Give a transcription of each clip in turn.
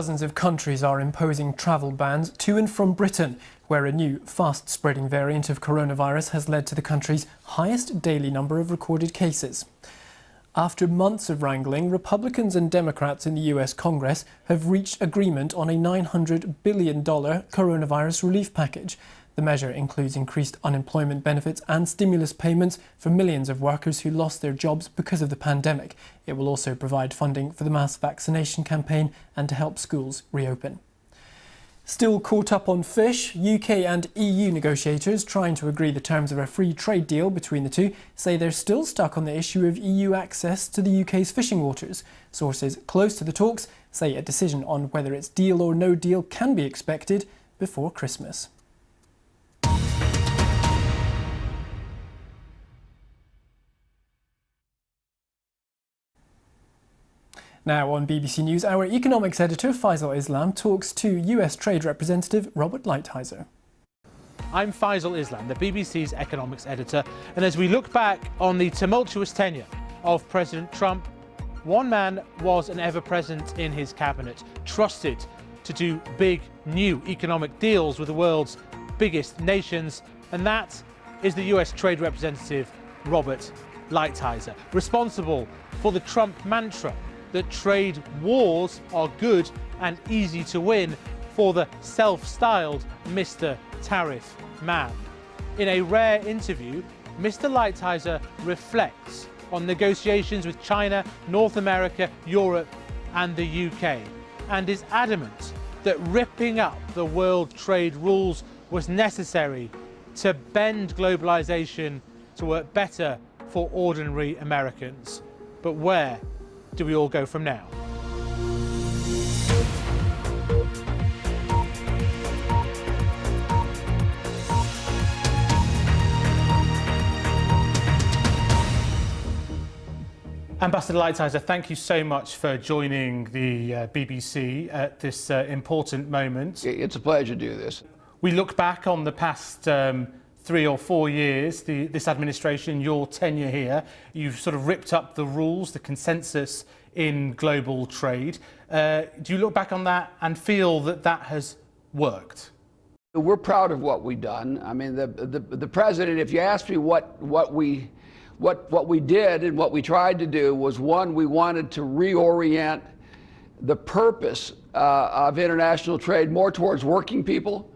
Dozens of countries are imposing travel bans to and from Britain, where a new, fast-spreading variant of coronavirus has led to the country's highest daily number of recorded cases. After months of wrangling, Republicans and Democrats in the US Congress have reached agreement on a $900 billion coronavirus relief package. The measure includes increased unemployment benefits and stimulus payments for millions of workers who lost their jobs because of the pandemic. It will also provide funding for the mass vaccination campaign and to help schools reopen. Still caught up on fish, UK and EU negotiators trying to agree the terms of a free trade deal between the two say they're still stuck on the issue of EU access to the UK's fishing waters. Sources close to the talks say a decision on whether it's deal or no deal can be expected before Christmas. Now on BBC News, our economics editor Faisal Islam talks to US Trade Representative Robert Lighthizer. I'm Faisal Islam, the BBC's economics editor, and as we look back on the tumultuous tenure of President Trump, one man was an ever-present in his cabinet, trusted to do big new economic deals with the world's biggest nations, and that is the US Trade Representative Robert Lighthizer, responsible for the Trump mantra that trade wars are good and easy to win for the self-styled Mr. Tariff man. In a rare interview, Mr. Lighthizer reflects on negotiations with China, North America, Europe and the UK, and is adamant that ripping up the world trade rules was necessary to bend globalization to work better for ordinary Americans. But where do we all go from now? Ambassador Lighthizer, thank you so much for joining the BBC at this important moment. It's a pleasure to do this. We look back on the past 3 or 4 years, this administration, your tenure here, you've sort of ripped up the rules, the consensus in global trade. Do you look back on that and feel that that has worked? We're proud of what we've done. I mean, the president, if you ask me what we did and what we tried to do was, one, we wanted to reorient the purpose of international trade more towards working people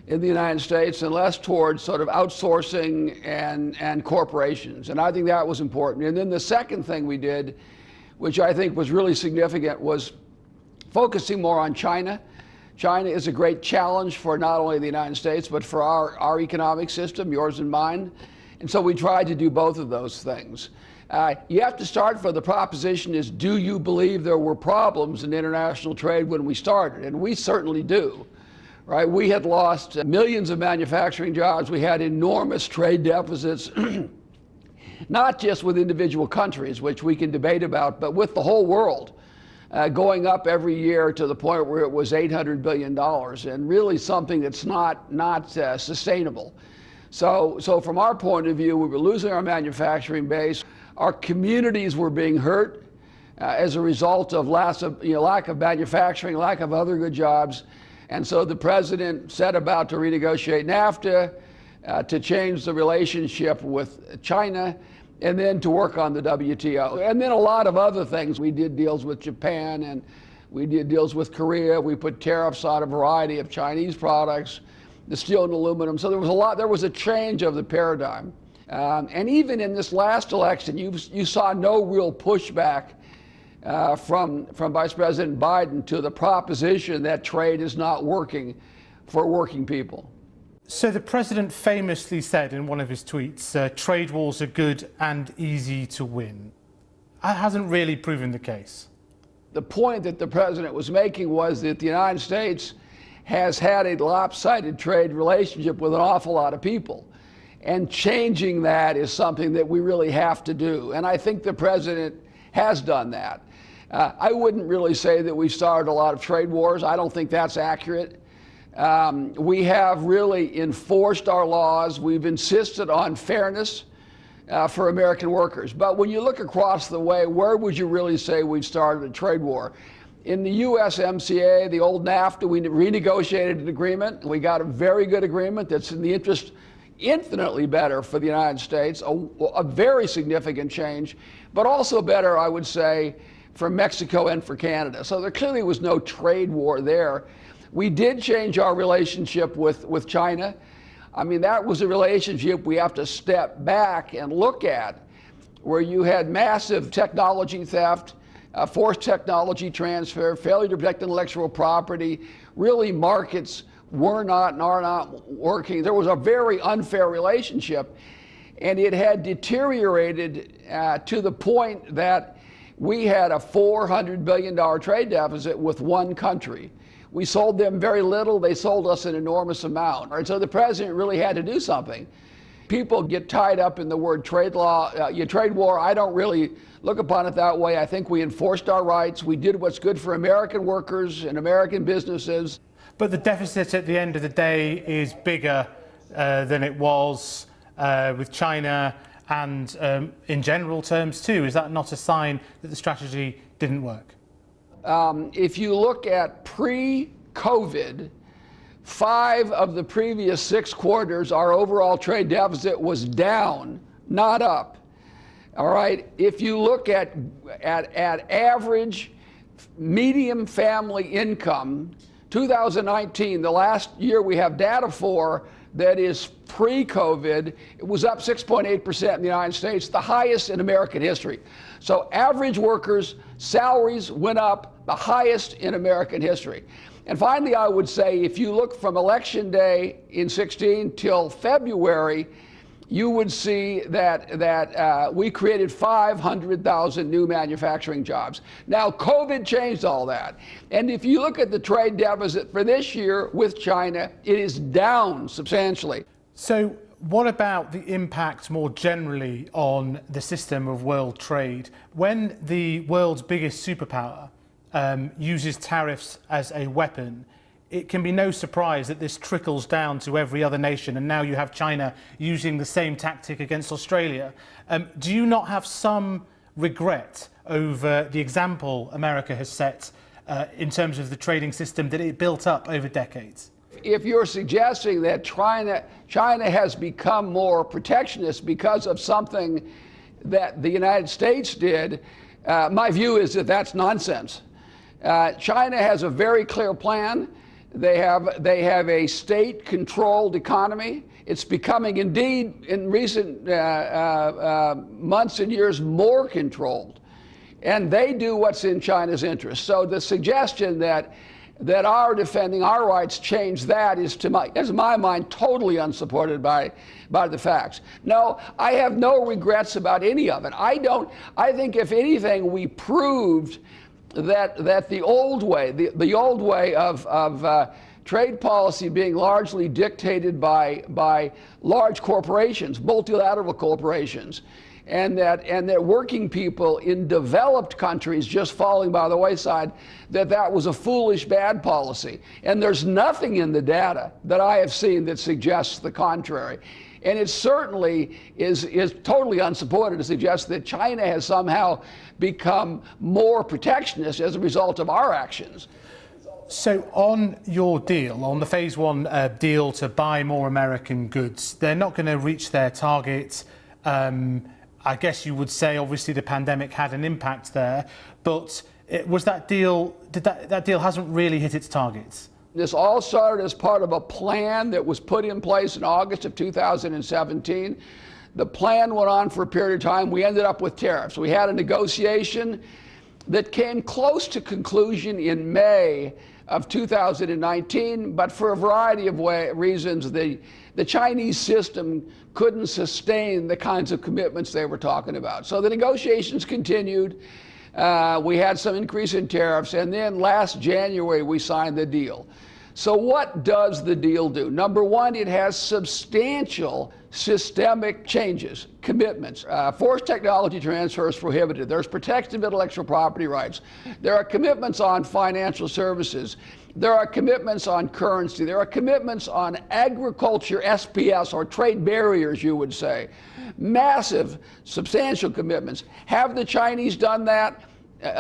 in the United States and less towards sort of outsourcing and corporations. And I think that was important. And then the second thing we did, which I think was really significant, was focusing more on China. China is a great challenge for not only the United States, but for our economic system, yours and mine. And so we tried to do both of those things. You have to start for the proposition is, do you believe there were problems in international trade when we started? And we certainly do. Right? We had lost millions of manufacturing jobs. We had enormous trade deficits, not just with individual countries, which we can debate about, but with the whole world, going up every year to the point where it was $800 billion, and really something that's not sustainable. So from our point of view, we were losing our manufacturing base. Our communities were being hurt as a result of lack of manufacturing, lack of other good jobs. And so the president set about to renegotiate NAFTA, to change the relationship with China, and then to work on the WTO. And then a lot of other things. We did deals with Japan, and we did deals with Korea. We put tariffs on a variety of Chinese products, the steel and aluminum. So there was a change of the paradigm. And even in this last election, you saw no real pushback from Vice President Biden to the proposition that trade is not working for working people. So the president famously said in one of his tweets, trade wars are good and easy to win. That hasn't really proven the case. The point that the president was making was that the United States has had a lopsided trade relationship with an awful lot of people. And changing that is something that we really have to do. And I think the president has done that. I wouldn't really say that we started a lot of trade wars. I don't think that's accurate. We have really enforced our laws. We've insisted on fairness for American workers. But when you look across the way, where would you really say we've started a trade war? In the USMCA, the old NAFTA, we renegotiated an agreement. We got a very good agreement that's in the interest infinitely better for the United States, a very significant change, but also better, I would say, for Mexico and for Canada. So there clearly was no trade war there. We did change our relationship with China. I mean, that was a relationship we have to step back and look at, where you had massive technology theft, forced technology transfer, failure to protect intellectual property. Really, markets were not and are not working. There was a very unfair relationship, and it had deteriorated to the point that we had a $400 billion trade deficit with one country. We sold them very little, they sold us an enormous amount. And so the president really had to do something. People get tied up in the word trade war. I don't really look upon it that way. I think we enforced our rights. We did what's good for American workers and American businesses. But the deficit at the end of the day is bigger than it was with China and in general terms too. Is that not a sign that the strategy didn't work? If you look at pre-COVID, 5 of the previous 6 quarters, our overall trade deficit was down, not up. All right. If you look at average medium family income, 2019, the last year we have data for, that is pre-COVID, it was up 6.8% in the United States, the highest in American history. So average workers' salaries went up, the highest in American history. And finally, I would say, if you look from Election Day in 16 till February, you would see that we created 500,000 new manufacturing jobs. Now, COVID changed all that. And if you look at the trade deficit for this year with China, it is down substantially. So what about the impact more generally on the system of world trade? When the world's biggest superpower uses tariffs as a weapon, it can be no surprise that this trickles down to every other nation, and now you have China using the same tactic against Australia. Do you not have some regret over the example America has set in terms of the trading system that it built up over decades? If you're suggesting that China has become more protectionist because of something that the United States did, my view is that that's nonsense. China has a very clear plan. They have a state-controlled economy. It's becoming, indeed, in recent months and years, more controlled. And they do what's in China's interest. So the suggestion that our defending our rights change that is, to my mind, totally unsupported by the facts. No, I have no regrets about any of it. I think, if anything, we proved that the old way, the old way of trade policy being largely dictated by large corporations, multilateral corporations, and that working people in developed countries just falling by the wayside, that was a foolish, bad policy. And there's nothing in the data that I have seen that suggests the contrary. And it certainly is totally unsupported to suggest that China has somehow become more protectionist as a result of our actions. So on your deal, on the Phase 1 deal to buy more American goods, they're not going to reach their target. I guess you would say, obviously, the pandemic had an impact there, but was that deal, that deal hasn't really hit its targets? This all started as part of a plan that was put in place in August of 2017. The plan went on for a period of time. We ended up with tariffs. We had a negotiation that came close to conclusion in May of 2019, but for a variety of reasons, the Chinese system couldn't sustain the kinds of commitments they were talking about. So the negotiations continued. We had some increase in tariffs, and then last January we signed the deal. So what does the deal do? Number one, it has substantial systemic changes, commitments. Forced technology transfer is prohibited. There's protection of intellectual property rights. There are commitments on financial services. There are commitments on currency. There are commitments on agriculture, SPS, or trade barriers, you would say. Massive, substantial commitments. Have the Chinese done that?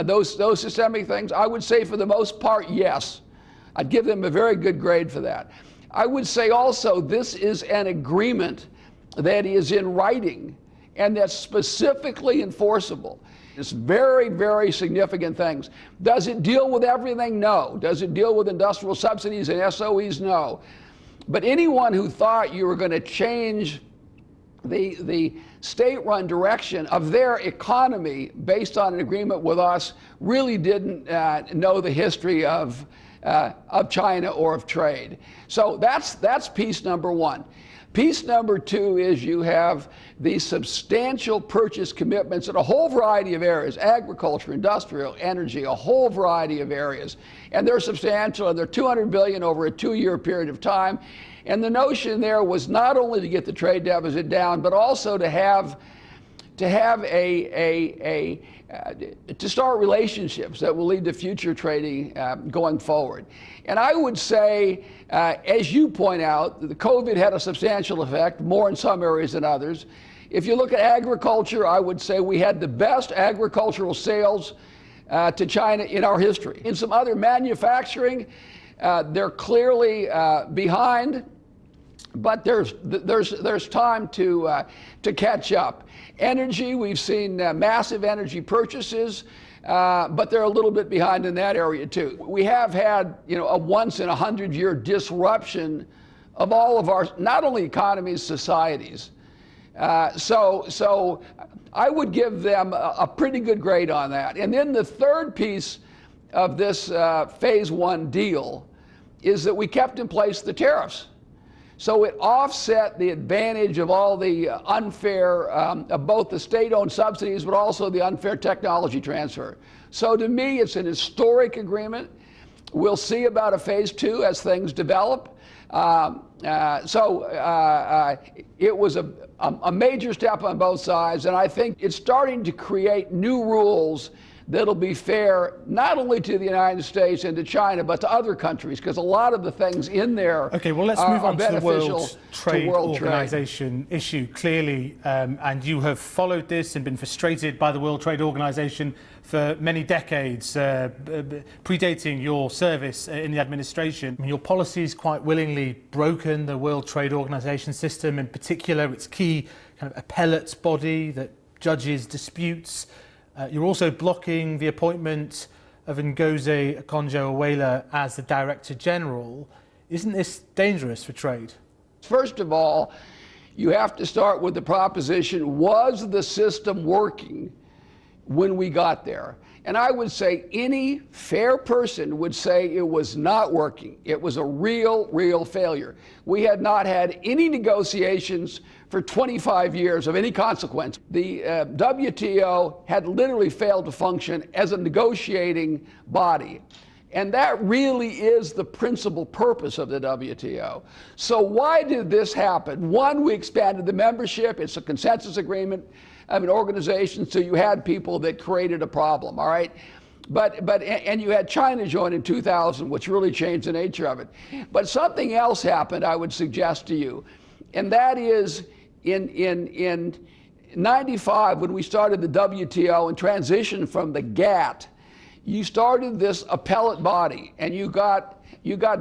those systemic things? I would say for the most part, yes. I'd give them a very good grade for that. I would say also this is an agreement that is in writing and that's specifically enforceable. It's very, very significant things. Does it deal with everything? No. Does it deal with industrial subsidies and SOEs? No. But anyone who thought you were going to change the state-run direction of their economy based on an agreement with us really didn't know the history of China or of trade. So that's piece number one. Piece number two is you have these substantial purchase commitments in a whole variety of areas: agriculture, industrial, energy, a whole variety of areas. And they're substantial, and they're $200 billion over a 2-year period of time. And the notion there was not only to get the trade deficit down, but also to start relationships that will lead to future trading going forward. And I would say, as you point out, the COVID had a substantial effect, more in some areas than others. If you look at agriculture, I would say we had the best agricultural sales to China in our history. In some other manufacturing, they're clearly behind, but there's time to catch up. Energy, we've seen massive energy purchases, but they're a little bit behind in that area too. We have had, a once in 100-year disruption of all of our, not only economies, societies. So I would give them a pretty good grade on that. And then the third piece of this phase one deal is that we kept in place the tariffs. So it offset the advantage of all the unfair, of both the state-owned subsidies, but also the unfair technology transfer. So to me, it's an historic agreement. We'll see about a phase two as things develop. It was a major step on both sides, and I think it's starting to create new rules that'll be fair not only to the United States and to China, but to other countries, because a lot of the things in there okay, well, let's move on to the World Trade Organization issue, clearly, and you have followed this and been frustrated by the World Trade Organization for many decades, predating your service in the administration. I mean, your policies quite willingly broken the World Trade Organization system, in particular its key kind of appellate body that judges disputes. You're also blocking the appointment of Ngozi Okonjo-Iweala as the Director General. Isn't this dangerous for trade? First of all, you have to start with the proposition, was the system working when we got there? And I would say any fair person would say it was not working. It was a real failure. We had not had any negotiations for 25 years of any consequence. The WTO had literally failed to function as a negotiating body. And that really is the principal purpose of the WTO. So why did this happen? One, we expanded the membership. It's a consensus agreement of an organization, so you had people that created a problem, all right? And you had China join in 2000, which really changed the nature of it. But something else happened, I would suggest to you, and that is in 95, when we started the WTO and transitioned from the GATT, you started this appellate body, and you got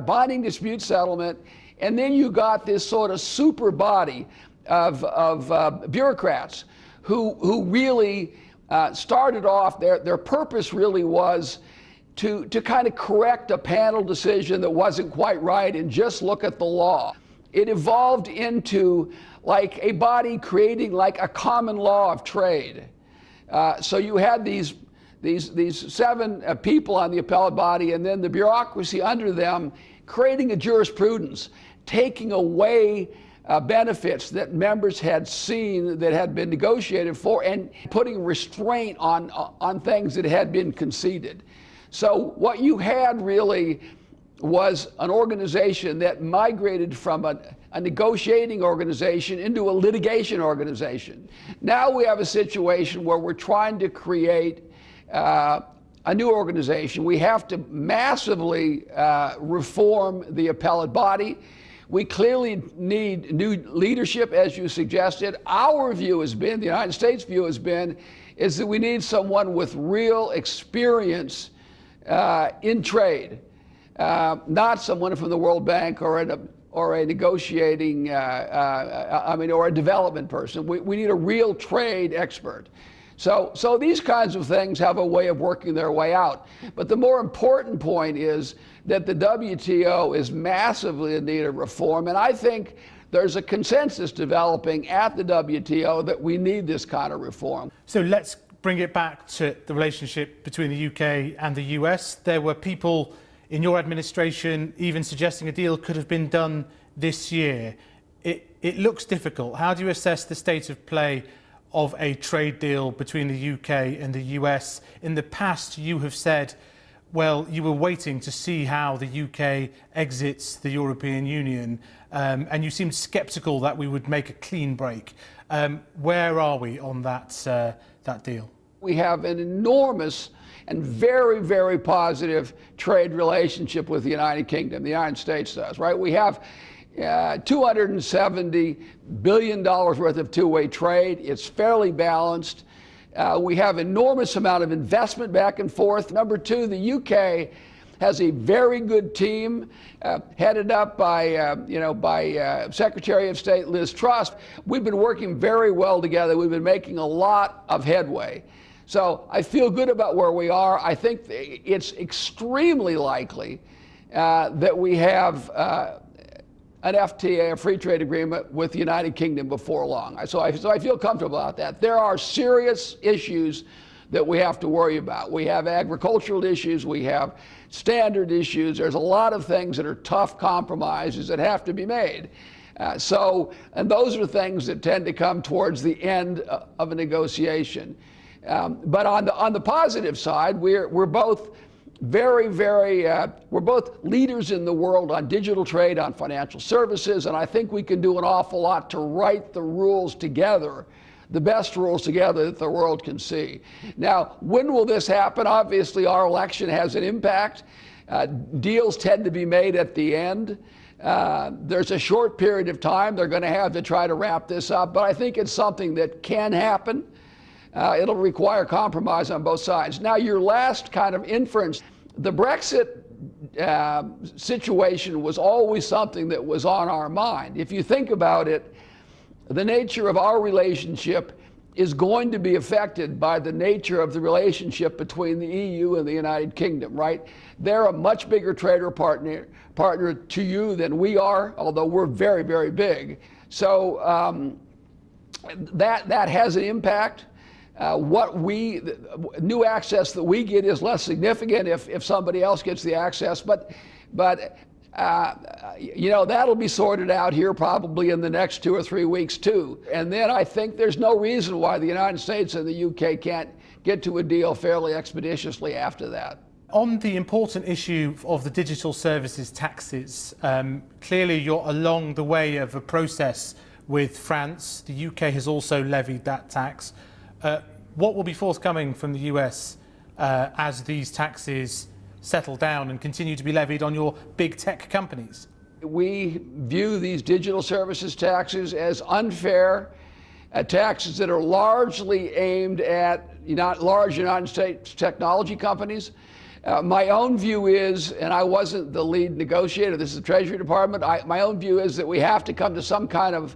binding dispute settlement, and then you got this sort of super body of bureaucrats who really started off, their purpose really was to kind of correct a panel decision that wasn't quite right and just look at the law. It evolved into like a body creating like a common law of trade. So you had these 7 people on the appellate body, and then the bureaucracy under them creating a jurisprudence, taking away benefits that members had seen that had been negotiated for, and putting restraint on things that had been conceded. So what you had really was an organization that migrated from a negotiating organization into a litigation organization. Now we have a situation where we're trying to create a new organization. We have to massively reform the appellate body. We clearly need new leadership, as you suggested. Our view has been, the United States view has been, is that we need someone with real experience in trade, not someone from the World Bank or a negotiating, or a development person. We need a real trade expert. So these kinds of things have a way of working their way out. But the more important point is that the WTO is massively in need of reform, and I think there's a consensus developing at the WTO that we need this kind of reform. So let's bring it back to the relationship between the UK and the US. There were people in your administration even suggesting a deal could have been done this year. It looks difficult. How do you assess the state of play of a trade deal between the UK and the US? In the past, you have said, well, you were waiting to see how the UK exits the European Union, and you seemed sceptical that we would make a clean break. Where are we on that deal? We have an enormous and very, very positive trade relationship with the United Kingdom. The United States does, right? We have $270 billion worth of two-way trade. It's fairly balanced. We have enormous amount of investment back and forth. Number two, the UK has a very good team headed up by Secretary of State Liz Truss. We've been working very well together. We've been making a lot of headway. So I feel good about where we are. I think it's extremely likely that we have an FTA, a free trade agreement with the United Kingdom before long. So I feel comfortable about that. There are serious issues that we have to worry about. We have agricultural issues, we have standard issues. There's a lot of things that are tough compromises that have to be made. And those are things that tend to come towards the end of a negotiation. But on the positive side, we're both we're both leaders in the world on digital trade, on financial services, and I think we can do an awful lot to write the rules together, the best rules together that the world can see. Now, when will this happen? Obviously, our election has an impact. Deals tend to be made at the end. There's a short period of time they're going to have to try to wrap this up, but I think it's something that can happen. It'll require compromise on both sides. Now, your last kind of inference, the Brexit situation was always something that was on our mind. If you think about it, the nature of our relationship is going to be affected by the nature of the relationship between the EU and the United Kingdom, right? They're a much bigger trader partner to you than we are, although we're very, very big. So that has an impact. New access that we get is less significant if somebody else gets the access, but that'll be sorted out here probably in the next 2 or 3 weeks too. And then I think there's no reason why the United States and the UK can't get to a deal fairly expeditiously after that. On the important issue of the digital services taxes, clearly you're along the way of a process with France. The UK has also levied that tax. What will be forthcoming from the US as these taxes settle down and continue to be levied on your big tech companies? We view these digital services taxes as unfair, taxes that are largely aimed at large United States technology companies. My own view is, and I wasn't the lead negotiator, this is the Treasury Department, my own view is that we have to come to some kind of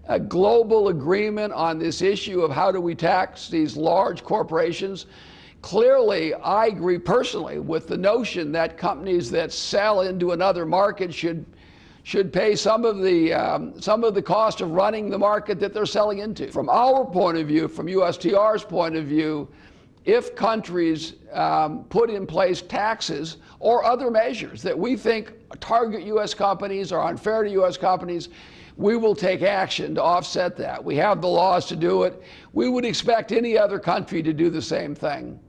a global agreement on this issue of how do we tax these large corporations. Clearly, I agree personally with the notion that companies that sell into another market should pay some of the cost of running the market that they're selling into. From our point of view, from USTR's point of view, if countries put in place taxes or other measures that we think target U.S. companies or unfair to U.S. companies, we will take action to offset that. We have the laws to do it. We would expect any other country to do the same thing.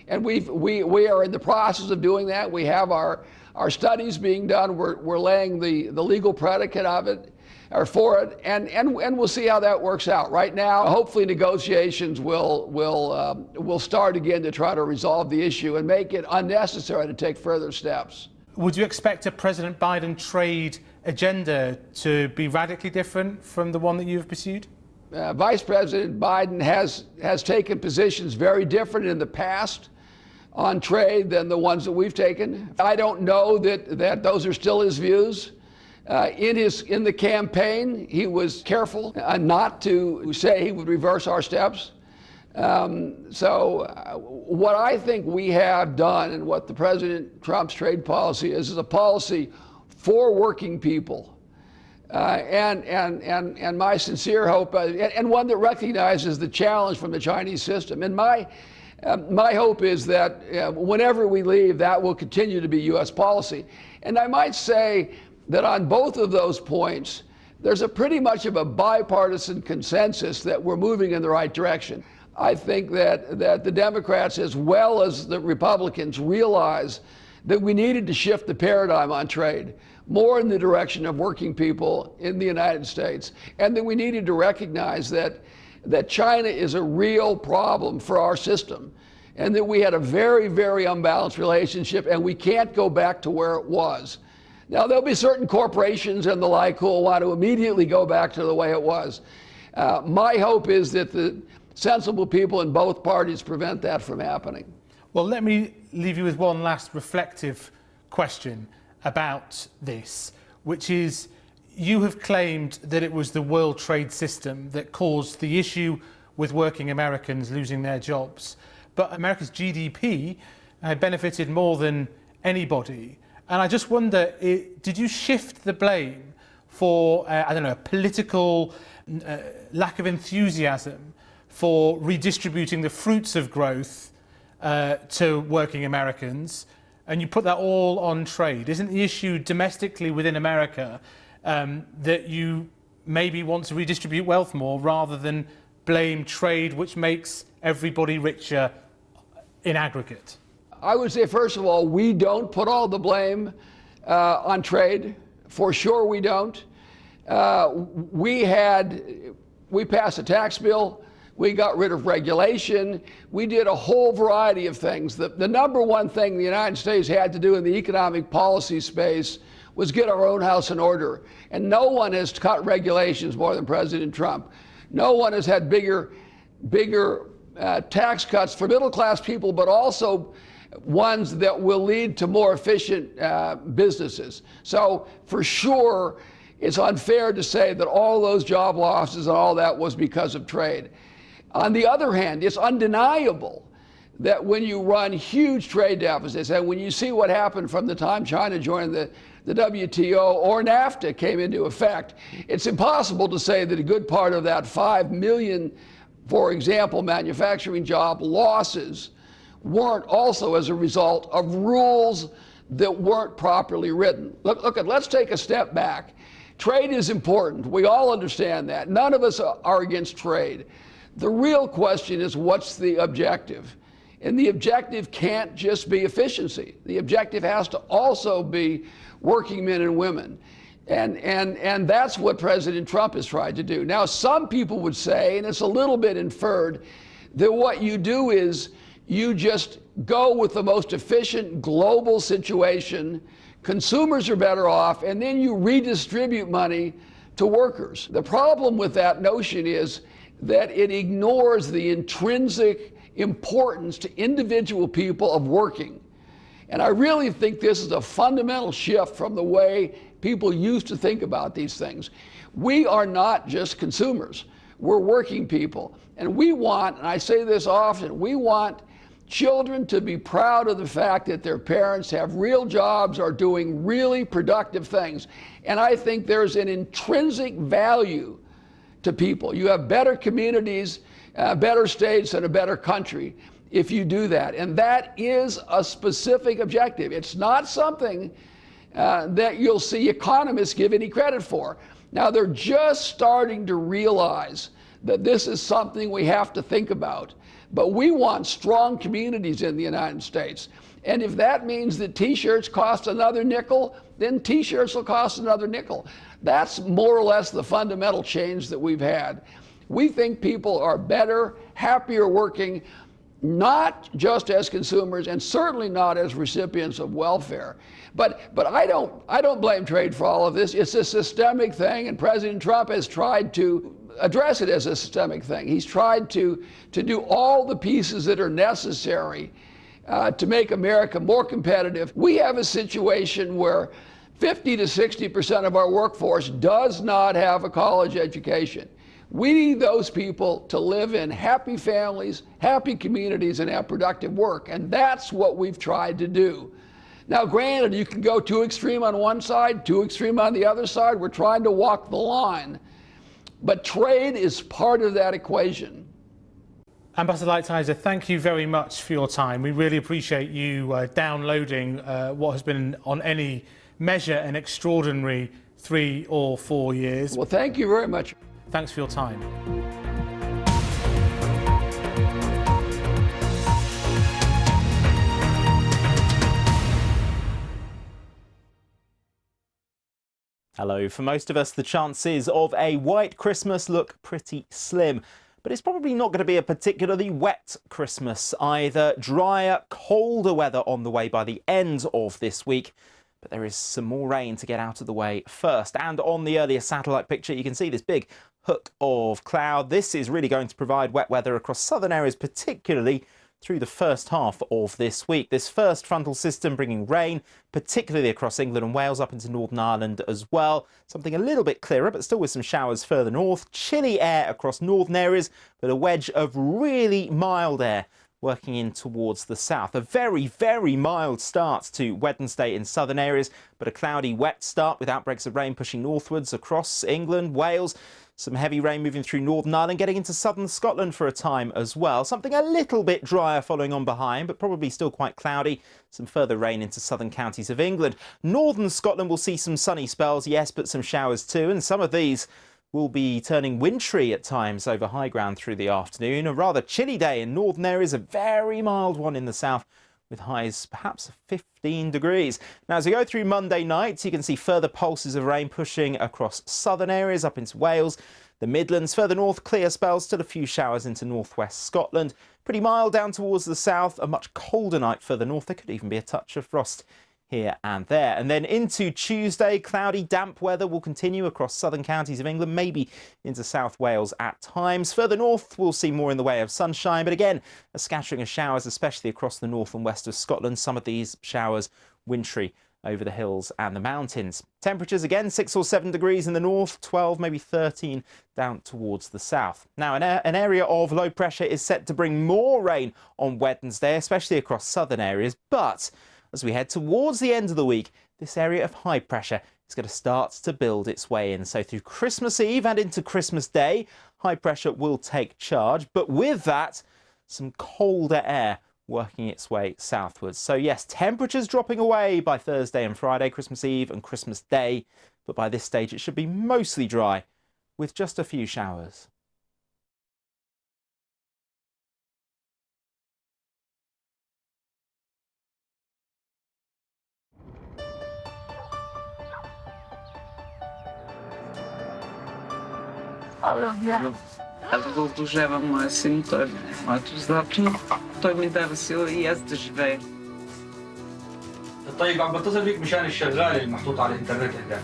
And we are in the process of doing that. We have our studies being done. We're laying the legal predicate of it, or for it, and we'll see how that works out. Right now, hopefully negotiations will start again to try to resolve the issue and make it unnecessary to take further steps. Would you expect a President Biden trade agenda to be radically different from the one that you've pursued? Vice President Biden has taken positions very different in the past on trade than the ones that we've taken. I don't know that those are still his views. In the campaign, he was careful not to say he would reverse our steps. What I think we have done and what the President Trump's trade policy is a policy for working people. And my sincere hope, and one that recognizes the challenge from the Chinese system. And my hope is that whenever we leave, that will continue to be U.S. policy. And I might say that on both of those points, there's a pretty much of a bipartisan consensus that we're moving in the right direction. I think that the Democrats, as well as the Republicans, realize that we needed to shift the paradigm on trade more in the direction of working people in the United States, and that we needed to recognize that China is a real problem for our system, and that we had a very, very unbalanced relationship, and we can't go back to where it was. Now, there'll be certain corporations and the like who will want to immediately go back to the way it was. My hope is that the sensible people in both parties prevent that from happening. Well, let me leave you with one last reflective question about this, which is, you have claimed that it was the world trade system that caused the issue with working Americans losing their jobs. But America's GDP benefited more than anybody. And I just wonder, did you shift the blame for, political lack of enthusiasm for redistributing the fruits of growth to working Americans, and you put that all on trade? Isn't the issue domestically within America that you maybe want to redistribute wealth more rather than blame trade, which makes everybody richer in aggregate? I would say, first of all, we don't put all the blame on trade. For sure we don't. We passed a tax bill. We got rid of regulation. We did a whole variety of things. The number one thing the United States had to do in the economic policy space was get our own house in order. And no one has cut regulations more than President Trump. No one has had bigger tax cuts for middle-class people, but also ones that will lead to more efficient businesses. So for sure, it's unfair to say that all those job losses and all that was because of trade. On the other hand, it's undeniable that when you run huge trade deficits, and when you see what happened from the time China joined the WTO or NAFTA came into effect, it's impossible to say that a good part of that 5 million, for example, manufacturing job losses weren't also as a result of rules that weren't properly written. Let's take a step back. Trade is important. We all understand that. None of us are against trade. The real question is, what's the objective? And the objective can't just be efficiency. The objective has to also be working men and women. And that's what President Trump has tried to do. Now, some people would say, and it's a little bit inferred, that what you do is you just go with the most efficient global situation, consumers are better off, and then you redistribute money to workers. The problem with that notion is that it ignores the intrinsic importance to individual people of working. And I really think this is a fundamental shift from the way people used to think about these things. We are not just consumers, we're working people. And we want, and I say this often, we want children to be proud of the fact that their parents have real jobs, are doing really productive things. And I think there's an intrinsic value to people. You have better communities, better states, and a better country if you do that. And that is a specific objective. It's not something that you'll see economists give any credit for. Now, they're just starting to realize that this is something we have to think about. But we want strong communities in the United States. And if that means that T-shirts cost another nickel, then T-shirts will cost another nickel. That's more or less the fundamental change that we've had. We think people are better, happier working, not just as consumers and certainly not as recipients of welfare. But I don't blame trade for all of this. It's a systemic thing, and President Trump has tried to address it as a systemic thing. He's tried to do all the pieces that are necessary to make America more competitive. We have a situation where 50 to 60% of our workforce does not have a college education. We need those people to live in happy families, happy communities, and have productive work. And that's what we've tried to do. Now, granted, you can go too extreme on one side, too extreme on the other side. We're trying to walk the line. But trade is part of that equation. Ambassador Lighthizer, thank you very much for your time. We really appreciate you downloading what has been on any measure an extraordinary 3 or 4 years. Well, thank you very much. Thanks for your time. Hello. For most of us, the chances of a white Christmas look pretty slim. But it's probably not going to be a particularly wet Christmas either. Drier, colder weather on the way by the end of this week. But there is some more rain to get out of the way first. And on the earlier satellite picture, you can see this big hook of cloud. This is really going to provide wet weather across southern areas, particularly through the first half of this week. This first frontal system bringing rain, particularly across England and Wales, up into Northern Ireland as well. Something a little bit clearer, but still with some showers further north. Chilly air across northern areas, but a wedge of really mild air working in towards the south. A very, very mild start to Wednesday in southern areas, but a cloudy, wet start with outbreaks of rain pushing northwards across England, Wales. Some heavy rain moving through Northern Ireland, getting into southern Scotland for a time as well. Something a little bit drier following on behind, but probably still quite cloudy. Some further rain into southern counties of England. Northern Scotland will see some sunny spells, yes, but some showers too. And some of these will be turning wintry at times over high ground through the afternoon. A rather chilly day in northern areas, a very mild one in the south, with highs perhaps 15 degrees. Now, as we go through Monday night, you can see further pulses of rain pushing across southern areas up into Wales, the Midlands. Further north, clear spells, still a few showers into northwest Scotland. Pretty mild down towards the south, a much colder night further north. There could even be a touch of frost here and there. And then into Tuesday, cloudy, damp weather will continue across southern counties of England, maybe into South Wales at times. Further north, we'll see more in the way of sunshine, but again, a scattering of showers, especially across the north and west of Scotland. Some of these showers wintry over the hills and the mountains. Temperatures again, 6 or 7 degrees in the north, 12, maybe 13 down towards the south. Now, an area of low pressure is set to bring more rain on Wednesday, especially across southern areas, but as we head towards the end of the week, this area of high pressure is going to start to build its way in. So through Christmas Eve and into Christmas Day, high pressure will take charge. But with that, some colder air working its way southwards. So yes, temperatures dropping away by Thursday and Friday, Christmas Eve and Christmas Day. But by this stage, it should be mostly dry with just a few showers. Albo oburzałam moje symptomy, a tu zaczął, to mi dało siłę i jest żywe. طيب عم بتصل بيك مشان الشغاله المحطوط على الانترنت عندك.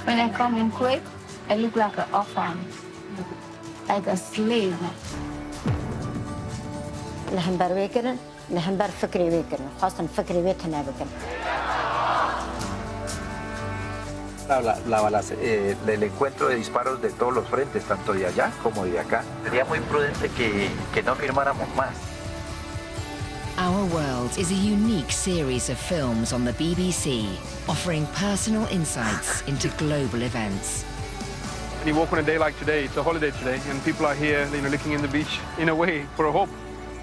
When I come in quick, I look like an orphan, like a slave. نحن بر ويكرن، نحن بر فكري ويكرن، خاصة فكري ويتنا بكرن. El encuentro de disparos de todos los frentes, tanto de allá como de acá. Sería muy prudente que no firmáramos más. Our World is a unique series of films on the BBC, offering personal insights into global events. When you walk on a day like today, it's a holiday today, and people are here, looking in the beach, in a way, for a hope.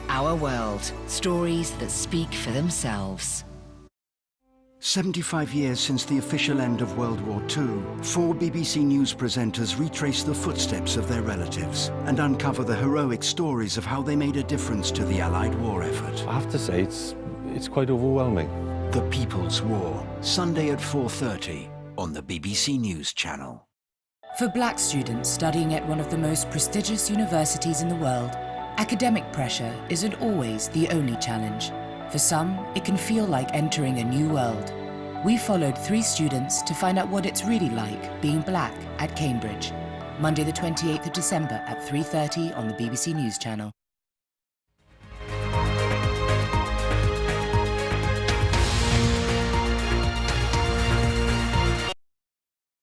Our World, stories that speak for themselves. 75 years since the official end of World War II, 4 BBC News presenters retrace the footsteps of their relatives and uncover the heroic stories of how they made a difference to the Allied war effort. I have to say, it's quite overwhelming. The People's War, Sunday at 4:30 on the BBC News channel. For black students studying at one of the most prestigious universities in the world, academic pressure isn't always the only challenge. For some, it can feel like entering a new world. We followed 3 students to find out what it's really like being black at Cambridge. Monday the 28th of December at 3:30 on the BBC News Channel.